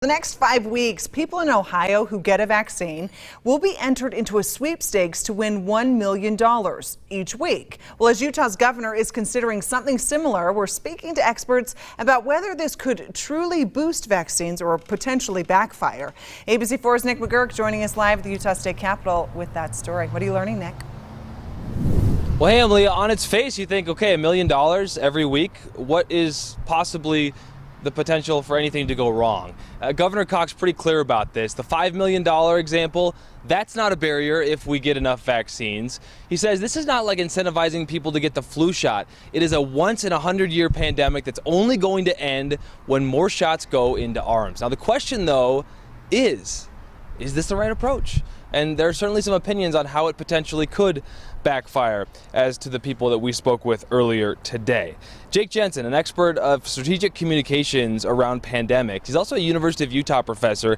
The next 5 weeks, people in Ohio who get a vaccine will be entered into a sweepstakes to win $1 million each week. Well, as Utah's governor is considering something similar, we're speaking to experts about whether this could truly boost vaccines or potentially backfire. ABC4's Nick McGurk joining us live at the Utah State Capitol with that story. What are you learning, Nick? Well, hey, Emily, on its face, you think, okay, $1 million every week. What is possibly the potential for anything to go wrong? Governor Cox pretty clear about this. The $5 million example, that's not a barrier if we get enough vaccines. He says this is not like incentivizing people to get the flu shot. It is a once in 100-year pandemic that's only going to end when more shots go into arms. Now, the question, though, is this the right approach? And there are certainly some opinions on how it potentially could backfire, as to the people that we spoke with earlier today. Jake Jensen, an expert of strategic communications around pandemics. He's also a University of Utah professor.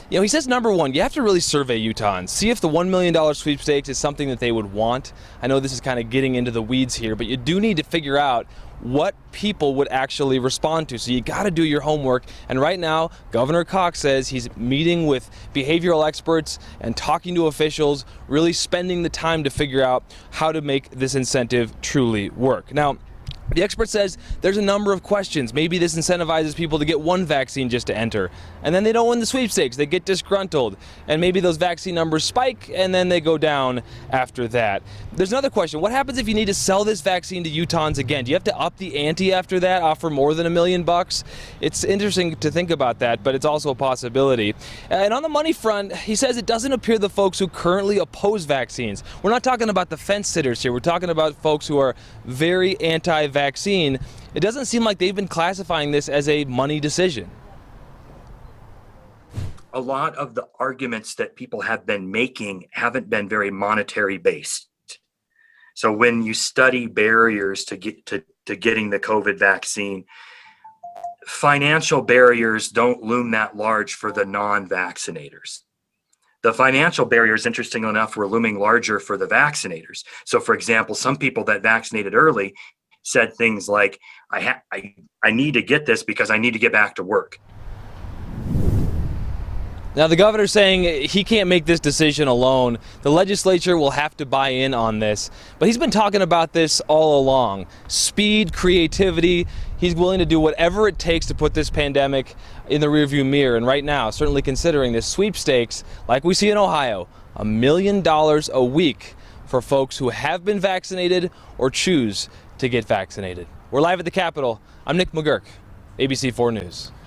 You know, he says, number one, you have to really survey Utahns, see if the $1 million sweepstakes is something that they would want. I know this is kind of getting into the weeds here, but you do need to figure out what people would actually respond to. So you got to do your homework. And right now, Governor Cox says he's meeting with behavioral experts and talking to officials, really spending the time to figure out how to make this incentive truly work. Now, the expert says there's a number of questions. Maybe this incentivizes people to get one vaccine just to enter, and then they don't win the sweepstakes. They get disgruntled, and maybe those vaccine numbers spike, and then they go down after that. There's another question. What happens if you need to sell this vaccine to Utahns again? Do you have to up the ante after that, offer more than $1 million? It's interesting to think about that, but it's also a possibility. And on the money front, he says it doesn't appear the folks who currently oppose vaccines. We're not talking about the fence sitters here. We're talking about folks who are very anti-vaccine. It doesn't seem like they've been classifying this as a money decision. A lot of the arguments that people have been making haven't been very monetary based. So when you study barriers to getting the COVID vaccine, financial barriers don't loom that large for the non-vaccinators. The financial barriers, interesting enough, were looming larger for the vaccinators. So, for example, some people that vaccinated early said things like, I need to get this because I need to get back to work. Now, the governor's saying he can't make this decision alone. The legislature will have to buy in on this. But he's been talking about this all along. Speed, creativity. He's willing to do whatever it takes to put this pandemic in the rearview mirror. And right now, certainly considering this sweepstakes, like we see in Ohio, $1 million a week for folks who have been vaccinated or choose to get vaccinated. We're live at the Capitol. I'm Nick McGurk, ABC4 News.